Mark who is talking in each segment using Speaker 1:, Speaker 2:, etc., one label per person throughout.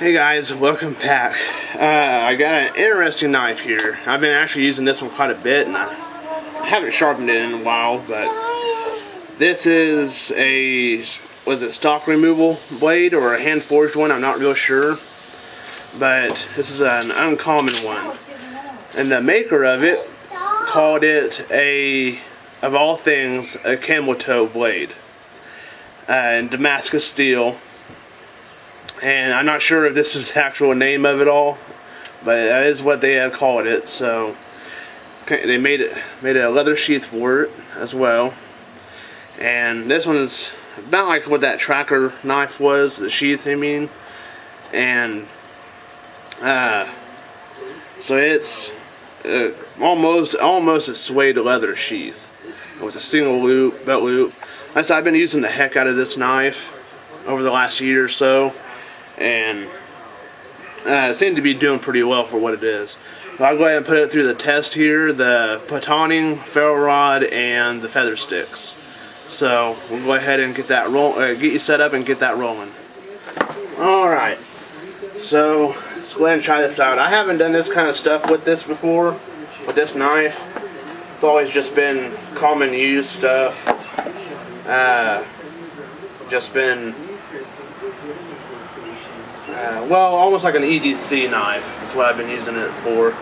Speaker 1: Hey guys, welcome back. I got an interesting knife here. I've been actually using this one quite a bit, and I haven't sharpened it in a while, but this is a, was it stock removal blade or a hand forged one? I'm not real sure, but this is an uncommon one. And the maker of it called it of all things, a camel toe blade. In Damascus steel. And I'm not sure if this is the actual name of it all, but that is what they had called it. So they made a leather sheath for it as well. And this one is about like what that tracker knife was, the sheath I mean. And so it's almost a suede leather sheath with a single loop, belt loop. I've been using the heck out of this knife over the last year or so. And it seemed to be doing pretty well for what it is. So I'll go ahead and put it through the test here, the patoning, ferro rod, and the feather sticks. So we'll go ahead and get that get you set up and get that rolling. Alright, so let's go ahead and try this out. I haven't done this kind of stuff with this before, with this knife. It's always just been common use stuff. Just been well, almost like an EDC knife. That's what I've been using it for.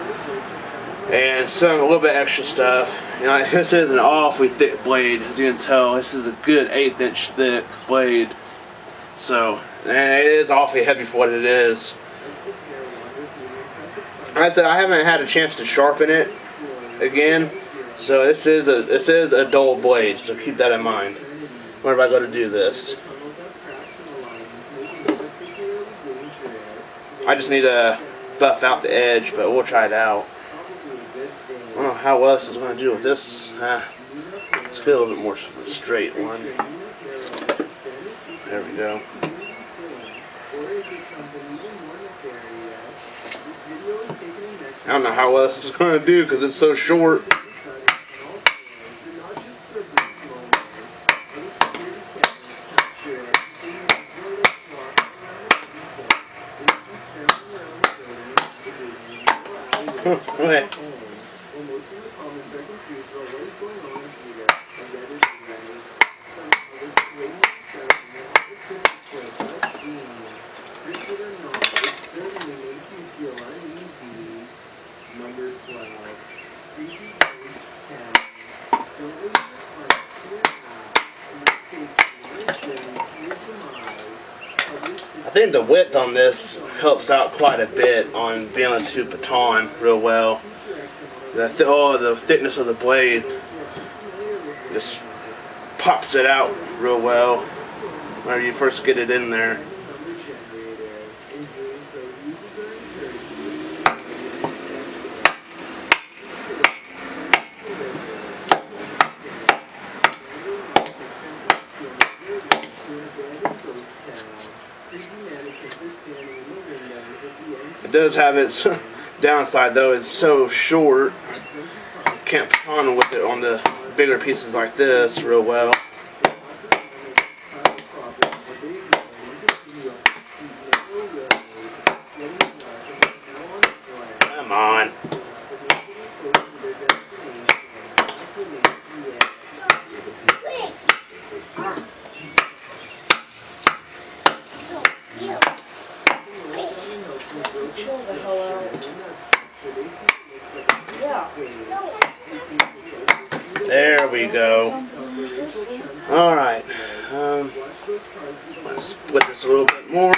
Speaker 1: And some a little bit extra stuff. You know, this is an awfully thick blade, as you can tell. This is a good 1/8 inch thick blade. So, it is awfully heavy for what it is. Like I said, I haven't had a chance to sharpen it again. So this is a dull blade. So keep that in mind whenever I go to do this. I just need to buff out the edge, but we'll try it out. I don't know how well this is going to do with this. Let's get a little bit more straight one. There we go. I don't know how well this is going to do because it's so short. Okay. I think the width on this helps out quite a bit on being able to baton real well. The thickness of the blade just pops it out real well whenever you first get it in there. It does have its downside though, it's so short. Can't baton with it on the bigger pieces like this real well. Come on. There we go. Alright. Let's split this a little bit more.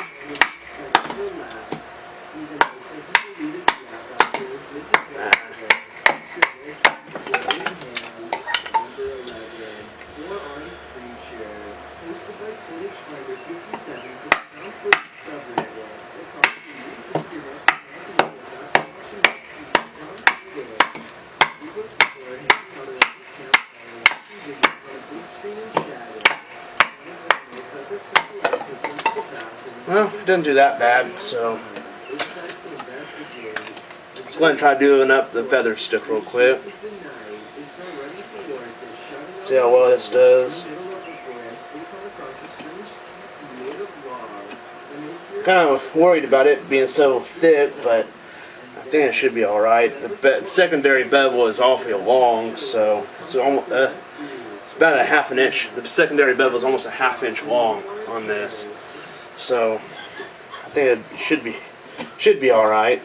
Speaker 1: Well, it didn't do that bad, so let's go ahead and try doing up the feather stick real quick. See how well this does. kind of worried about it being so thick, but I think it should be alright. The secondary bevel is awfully long, so it's almost it's about a half an inch. The secondary bevel is almost a half-inch long on this, so I think it should be alright.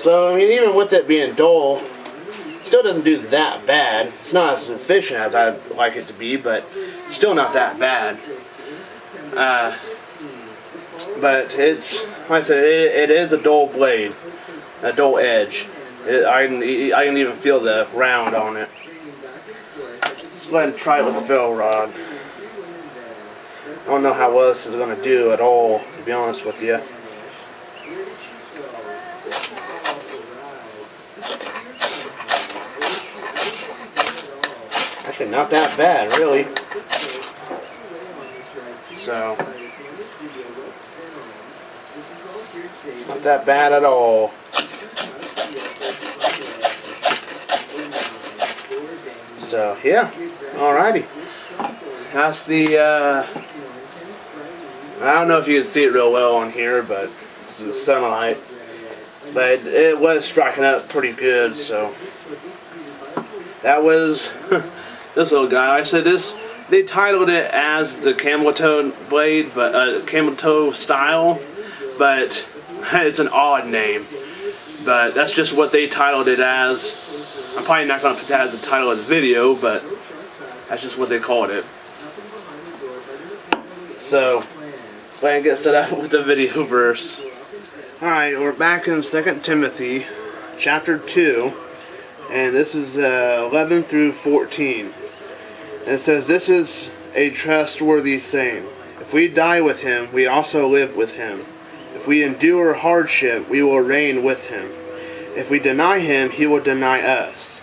Speaker 1: So, I mean, even with it being dull, it still doesn't do that bad. It's not as efficient as I'd like it to be, but still not that bad. But it's, like I said, it is a dull blade, a dull edge. I can even feel the round on it. Let's go ahead and try it with the ferro rod. I don't know how well this is going to do at all, to be honest with you. Actually, not that bad, really. So, not that bad at all. So, yeah, alrighty. That's the, I don't know if you can see it real well on here, but it's the sunlight. But it was striking up pretty good, so. That was this little guy. Like I said, they titled it as the camel toe blade, but camel toe style, but it's an odd name. But that's just what they titled it as. I'm probably not going to put that as the title of the video, but that's just what they called it. So, go ahead and get set up with the video verse. Alright, we're back in 2 Timothy, chapter 2, and this is 11 through 14. And it says, "This is a trustworthy saying. If we die with him, we also live with him. If we endure hardship, we will reign with him. If we deny him, he will deny us.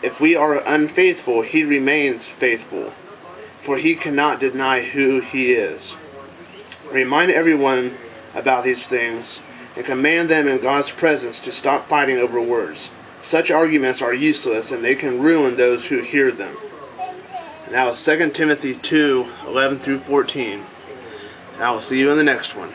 Speaker 1: If we are unfaithful, he remains faithful, for he cannot deny who he is. Remind everyone about these things, and command them in God's presence to stop fighting over words. Such arguments are useless, and they can ruin those who hear them." And that was 2 Timothy 2, 11 through 14. And I will see you in the next one.